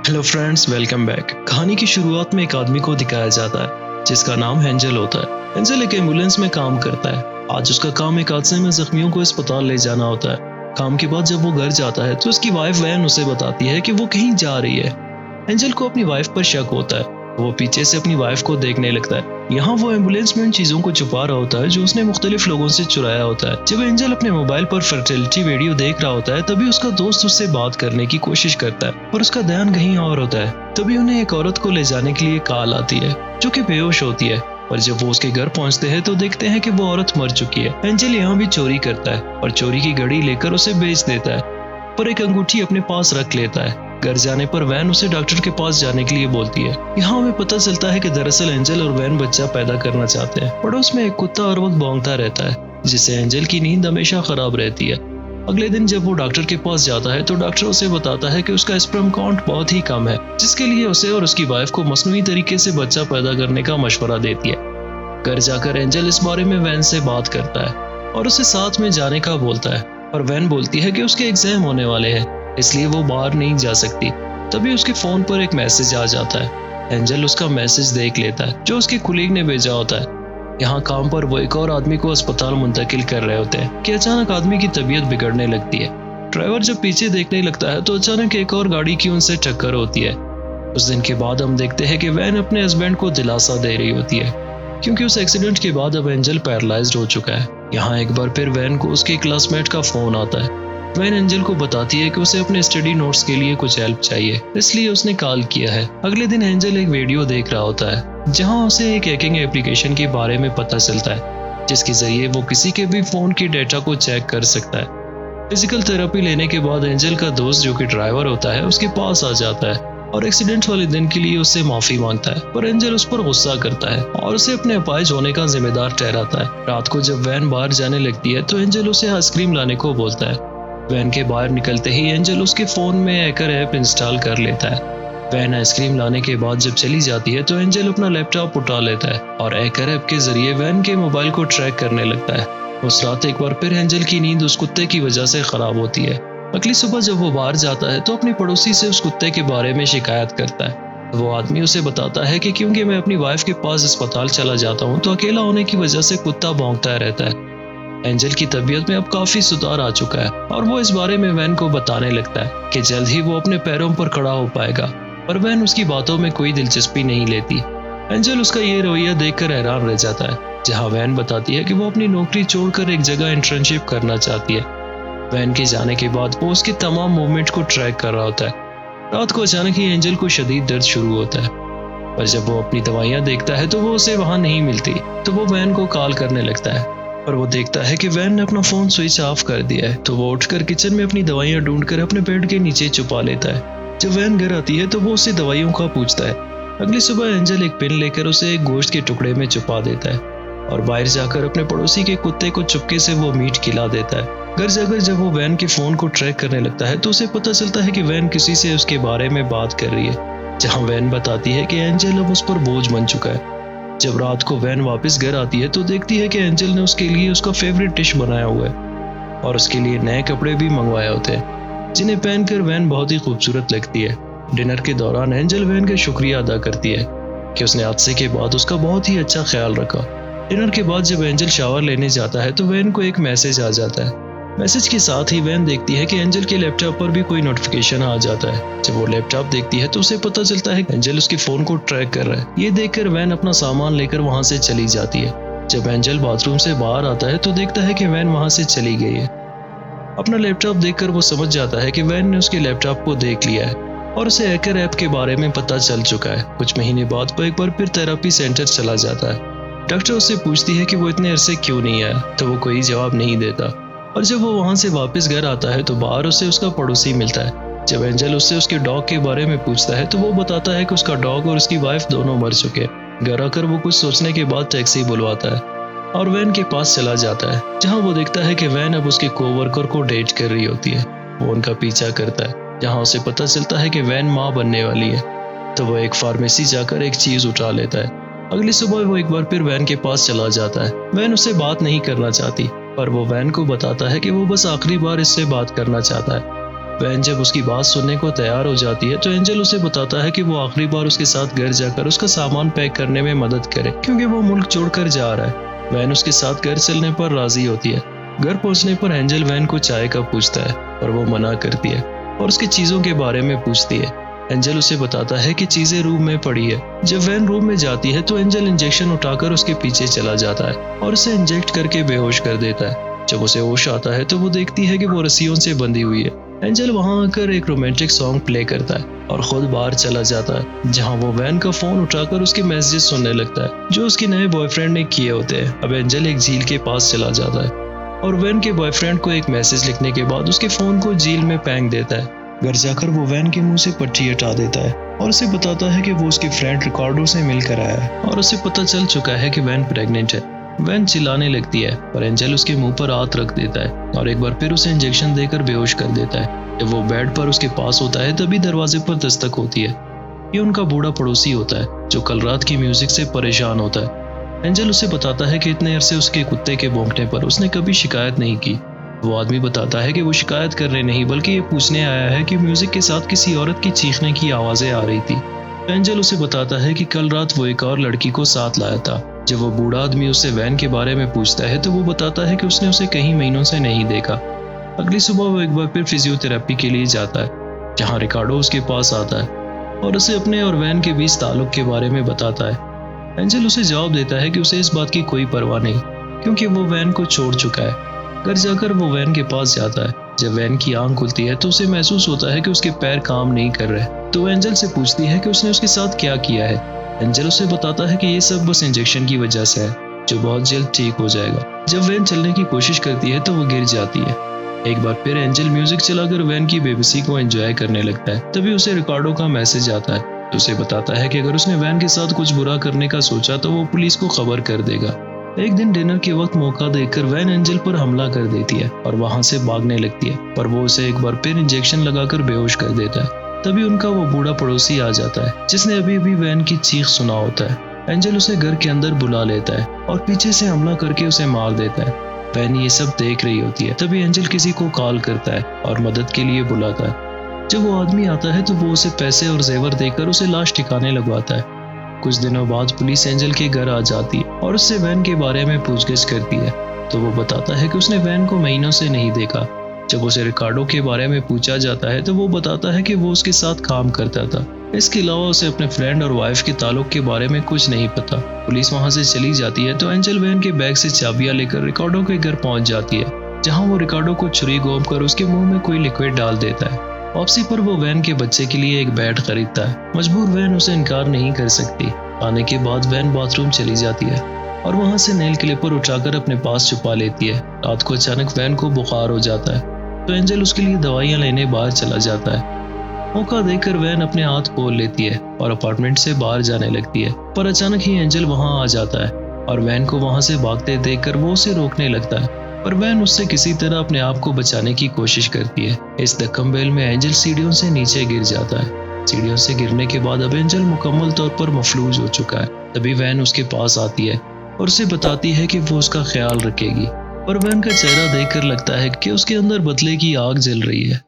Hello friends, welcome back. कहानी की शुरुआत में एक आदमी को दिखाया जाता है जिसका नाम एंजल होता है। एंजल एक एम्बुलेंस में काम करता है। आज उसका काम एक हादसे में जख्मियों को अस्पताल ले जाना होता है। काम के बाद जब वो घर जाता है तो उसकी वाइफ वैन उसे बताती है कि वो कहीं जा रही है। एंजल को अपनी वाइफ पर शक होता है। वो पीछे से अपनी वाइफ को देखने लगता है। यहाँ वो एम्बुलेंस में उन चीजों को छुपा रहा होता है जो उसने मुख्तलिफ लोगों से चुराया होता है। जब एंजल अपने मोबाइल पर फर्टिलिटी वीडियो देख रहा होता है तभी उसका दोस्त उससे बात करने की कोशिश करता है और उसका ध्यान कहीं और होता है। तभी उन्हें एक औरत को ले जाने के लिए कॉल आती है जो कि बेहोश होती है। और जब वो उसके घर पहुंचते हैं तो देखते हैं कि वो औरत मर चुकी है। एंजल यहाँ भी चोरी करता है और चोरी की घड़ी लेकर उसे बेच देता है, पर एक अंगूठी अपने पास रख लेता है। घर जाने पर वैन उसे डॉक्टर के पास जाने के लिए बोलती है। यहाँ हमें पता चलता है कि दरअसल एंजल और वैन बच्चा पैदा करना चाहते हैं। पड़ोस में एक कुत्ता हर वक्त भौंकता रहता है जिससे एंजल की नींद हमेशा खराब रहती है। अगले दिन जब वो डॉक्टर के पास जाता है तो डॉक्टर उसे बताता है कि उसका स्पर्म काउंट बहुत ही कम है, जिसके लिए उसे और उसकी वाइफ को मसनूई तरीके से बच्चा पैदा करने का मशवरा देती है। घर जाकर एंजल इस बारे में वैन से बात करता है और उसे साथ में जाने का बोलता है, और वैन बोलती है कि उसके एग्जाम होने वाले हैं इसलिए वो बाहर नहीं जा सकती। तभी उसके फोन पर एक मैसेज आ जाता है। एंजल उसका मैसेज देख लेता है जो उसके कुलीग ने भेजा होता है। यहाँ काम पर वो एक और आदमी को अस्पताल मुंतकिल कर रहे होते हैं कि अचानक आदमी की तबीयत बिगड़ने लगती है। ड्राइवर जब पीछे देखने लगता है तो अचानक एक और गाड़ी की उनसे टक्कर होती है। उस दिन के बाद हम देखते हैं कि वैन अपने हस्बैंड को दिलासा दे रही होती है क्योंकि उस एक्सीडेंट के बाद अब एंजल पैरालाइज्ड हो चुका है। यहाँ एक बार फिर वैन को उसके क्लासमेट का फोन आता है। वैन एंजल को बताती है कि उसे अपने स्टडी नोट्स के लिए कुछ हेल्प चाहिए, इसलिए उसने कॉल किया है। अगले दिन एंजल एक वीडियो देख रहा होता है जहां उसे एक हैकिंग एप्लीकेशन के बारे में पता चलता है जिसके जरिए वो किसी के भी फोन की डेटा को चेक कर सकता है। फिजिकल थेरेपी लेने के बाद एंजल का दोस्त जो कि ड्राइवर होता है उसके पास आ जाता है और एक्सीडेंट वाले दिन के लिए उससे माफी मांगता है, पर एंजल उस पर गुस्सा करता है और उसे अपने अपाहिज होने का जिम्मेदार ठहराता है। रात को जब वैन बाहर जाने लगती है तो एंजल उसे आइसक्रीम लाने को बोलता है। वैन के बाहर निकलते ही एंजल उसके फोन में हैकर ऐप इंस्टॉल कर लेता है। वैन आइसक्रीम लाने के बाद जब चली जाती है तो एंजल अपना लैपटॉप उठा लेता है और हैकर ऐप के जरिए वैन के मोबाइल को ट्रैक करने लगता है। उस रात एक बार फिर एंजल की नींद उस कुत्ते की वजह से खराब होती है। अगली सुबह जब वो बाहर जाता है तो अपनी पड़ोसी से उस कुत्ते के बारे में शिकायत करता है। वो आदमी उसे बताता है कि क्योंकि मैं अपनी वाइफ के पास अस्पताल चला जाता हूँ तो अकेला होने की वजह से कुत्ता भौंकता रहता है। एंजल की तबीयत में अब काफी सुधार आ चुका है और वो इस बारे में वैन को बताने लगता है कि जल्द ही वो अपने पैरों पर खड़ा हो पाएगा, पर वैन उसकी बातों में कोई दिलचस्पी नहीं लेती। एंजल उसका ये रवैया देखकर हैरान रह जाता है। जहाँ वैन बताती है कि वो अपनी नौकरी छोड़कर एक जगह इंटर्नशिप करना चाहती है। वैन के जाने के बाद वो उसके तमाम मूवमेंट को ट्रैक कर रहा होता है। रात को अचानक ही एंजल को शदीद दर्द शुरू होता है, पर जब वो अपनी दवाइयाँ देखता है तो वो उसे वहाँ नहीं मिलती। तो वो वैन को कॉल करने लगता है, पर वो देखता है कि वैन ने अपना फोन स्विच ऑफ कर दिया है। तो वो उठकर किचन में अपनी दवाइयाँ ढूंढकर अपने बेड के नीचे छुपा लेता है। जब वैन घर आती है तो वो उससे दवाइयों का पूछता है। अगली सुबह एंजल एक पेन लेकर उसे एक गोश्त के टुकड़े में छुपा देता है और बाहर जाकर अपने पड़ोसी के कुत्ते को चुपके से वो मीट खिला देता है। घर जाकर जब वो वैन के फोन को ट्रैक करने लगता है तो उसे पता चलता है कि वैन किसी से उसके बारे में बात कर रही है, जहाँ वैन बताती है कि एंजल अब उस पर बोझ बन चुका है। जब रात को वैन वापस घर आती है तो देखती है कि एंजल ने उसके लिए उसका फेवरेट डिश बनाया हुआ है और उसके लिए नए कपड़े भी मंगवाए होते हैं जिन्हें पहनकर वैन बहुत ही खूबसूरत लगती है। डिनर के दौरान एंजल वैन का शुक्रिया अदा करती है कि उसने हादसे के बाद उसका बहुत ही अच्छा ख्याल रखा। डिनर के बाद जब एंजल शावर लेने जाता है तो वैन को एक मैसेज आ जाता है। मैसेज के साथ ही वैन देखती है कि एंजल के लैपटॉप पर भी कोई नोटिफिकेशन आ जाता है। जब वो लैपटॉप देखती है तो उसे पता चलता है कि एंजल उसके फोन को ट्रैक कर रहा है। ये देखकर वैन अपना सामान लेकर वहां से चली जाती है। जब एंजल बाथरूम से बाहर आता है तो देखता है कि वैन वहां से चली गई है। अपना लैपटॉप देखकर वो समझ जाता है कि वैन ने उसके लैपटॉप को देख लिया है और उसे हैकर ऐप के बारे में पता चल चुका है। कुछ महीने बाद वो एक बार फिर थेरेपी सेंटर चला जाता है। डॉक्टर उससे पूछती है कि वो इतने अरसे क्यों नहीं आया, तो वो कोई जवाब नहीं देता। और जब वो वहां से वापस घर आता है तो बाहर उसे उसका पड़ोसी मिलता है। जब एंजल उससे उसके डॉग के बारे में पूछता है तो वो बताता है कि उसका डॉग और उसकी वाइफ दोनों मर चुके हैं। घर आकर वो कुछ सोचने के बाद टैक्सी बुलवाता है और वैन के पास चला जाता है, जहां वो देखता है कि वैन अब उसके कोवर्कर को डेट कर रही होती है। वो उनका पीछा करता है, जहां उसे पता चलता है कि वैन माँ बनने वाली है। तो वो एक फार्मेसी जाकर एक चीज उठा लेता है। अगली सुबह वो एक बार फिर वैन के पास चला जाता है। वैन उससे बात नहीं करना चाहती, पर वो वैन को बताता है कि वो बस आखिरी बार इससे बात करना चाहता है। वैन जब उसकी बात सुनने को तैयार हो जाती है तो एंजल उसे बताता है कि वो आखिरी बार उसके साथ घर जाकर उसका सामान पैक करने में मदद करे, क्योंकि वो मुल्क छोड़कर जा रहा है। वैन उसके साथ घर चलने पर राजी होती है। घर पहुंचने पर एंजल वैन को चाय का पूछता है और वो मना करती है और उसकी चीजों के बारे में पूछती है। एंजल उसे बताता है कि चीजें रूम में पड़ी है। जब वैन रूम में जाती है तो एंजल इंजेक्शन उठाकर उसके पीछे चला जाता है और उसे इंजेक्ट करके बेहोश कर देता है। जब उसे होश आता है तो वो देखती है कि वो रस्सियों से बंधी हुई है। एंजल वहां आकर एक रोमांटिक सॉन्ग प्ले करता है और खुद बाहर चला जाता है, जहां वो वैन का फोन उठाकर उसके मैसेजेस सुनने लगता है जो उसके नए बॉयफ्रेंड ने किए होते हैं। अब एंजल एक झील के पास चला जाता है और वैन के बॉयफ्रेंड को एक मैसेज लिखने के बाद उसके फोन को झील में फेंक देता है। घर जाकर वो वैन के मुंह से पट्टी हटा देता है और उसे बताता है कि वो उसके फ्रेंड रिकार्डो से मिलकर आया है और उसे पता चल चुका है कि वैन प्रेग्नेंट है। वैन चिल्लाने लगती है और एंजल उसके मुंह पर हाथ रख देता है और एक बार फिर उसे इंजेक्शन देकर बेहोश कर देता है। जब वो बेड पर उसके पास होता है तभी दरवाजे पर दस्तक होती है। ये उनका बूढ़ा पड़ोसी होता है जो कल रात की म्यूजिक से परेशान होता है। एंजल उसे बताता है कि इतने अरसे उसके कुत्ते के भौंकने पर उसने कभी शिकायत नहीं की। वो आदमी बताता है कि वो शिकायत करने नहीं बल्कि ये पूछने आया है कि म्यूजिक के साथ किसी औरत की चीखने की आवाजें आ रही थी। एंजल उसे बताता है कि कल रात वो एक और लड़की को साथ लाया था। जब वो बूढ़ा आदमी उससे वैन के बारे में पूछता है तो वो बताता है कि उसने उसे कई महीनों से नहीं देखा। अगली सुबह वो एक बार फिर फिजियोथेरेपी के लिए जाता है, जहाँ रिकार्डो उसके पास आता है और उसे अपने और वैन के बीच ताल्लुक के बारे में बताता है। एंजल उसे जवाब देता है कि उसे इस बात की कोई परवाह नहीं, क्योंकि वो वैन को छोड़ चुका है। घर जाकर वो वैन के पास जाता है। जब वैन की आंख खुलती है तो उसे महसूस होता है कि उसके पैर काम नहीं कर रहे, तो वो एंजल से पूछती है कि उसने उसके साथ क्या किया है। एंजल उसे बताता है कि ये सब बस इंजेक्शन की वजह से है, जो बहुत जल्द ठीक हो जाएगा। जब वैन चलने की कोशिश करती है तो वो गिर जाती है। एक बार फिर एंजल म्यूजिक चलाकर वैन की बेबसी को एंजॉय करने लगता है। तभी उसे रिकार्डो का मैसेज आता है तो उसे बताता है कि अगर उसने वैन के साथ कुछ बुरा करने का सोचा तो वो पुलिस को खबर कर देगा। एक दिन डिनर के वक्त मौका देखकर वैन एंजल पर हमला कर देती है और वहां से भागने लगती है, पर वो उसे एक बार फिर इंजेक्शन लगाकर बेहोश कर देता है। तभी उनका वो बूढ़ा पड़ोसी आ जाता है जिसने अभी अभी वैन की चीख सुना होता है। एंजल उसे घर के अंदर बुला लेता है और पीछे से हमला करके उसे मार देता है। वैन ये सब देख रही होती है। तभी एंजल किसी को कॉल करता है और मदद के लिए बुलाता है। जब वो आदमी आता है तो वो उसे पैसे और जेवर देकर उसे लाश ठिकाने लगवाता है। कुछ दिनों बाद पुलिस एंजल के घर आ जाती है और उससे वैन के बारे में पूछगिछ करती है, तो वो बताता है कि उसने वैन को महीनों से नहीं देखा। जब उसे रिकार्डो के बारे में पूछा जाता है तो वो बताता है कि वो उसके साथ काम करता था। इसके अलावा उसे अपने फ्रेंड और वाइफ के ताल्लुक के बारे में कुछ नहीं पता। पुलिस वहां से चली जाती है तो एंजल वैन के बैग से चाबियां लेकर रिकार्डो के घर पहुंच जाती है, जहां वो रिकार्डो को छुरी घोंपकर उसके मुंह में कोई लिक्विड डाल देता है। वापसी पर वो वैन के बच्चे के लिए एक बैट खरीदता है। मजबूर वैन उसे इनकार नहीं कर सकती। आने के बाद वैन बाथरूम चली जाती है और वहां से नेल क्लिपर उठाकर अपने पास छुपा लेती है। रात को अचानक वैन को बुखार हो जाता है तो एंजल उसके लिए दवाइयां लेने बाहर चला जाता है। मौका देखकर वैन अपने हाथ खोल लेती है और अपार्टमेंट से बाहर जाने लगती है, पर अचानक ही एंजल वहां आ जाता है और वैन को वहां से भागते देखकर वो उसे रोकने लगता है, पर वैन उससे किसी तरह अपने आप को बचाने की कोशिश करती है। इस धक्कम-बेल में एंजल सीढ़ियों से नीचे गिर जाता है। सीढ़ियों से गिरने के बाद अब एंजल मुकम्मल तौर पर मफलूज हो चुका है। तभी वैन उसके पास आती है और उसे बताती है कि वो उसका ख्याल रखेगी, पर वैन का चेहरा देखकर लगता है कि उसके अंदर बदले की आग जल रही है।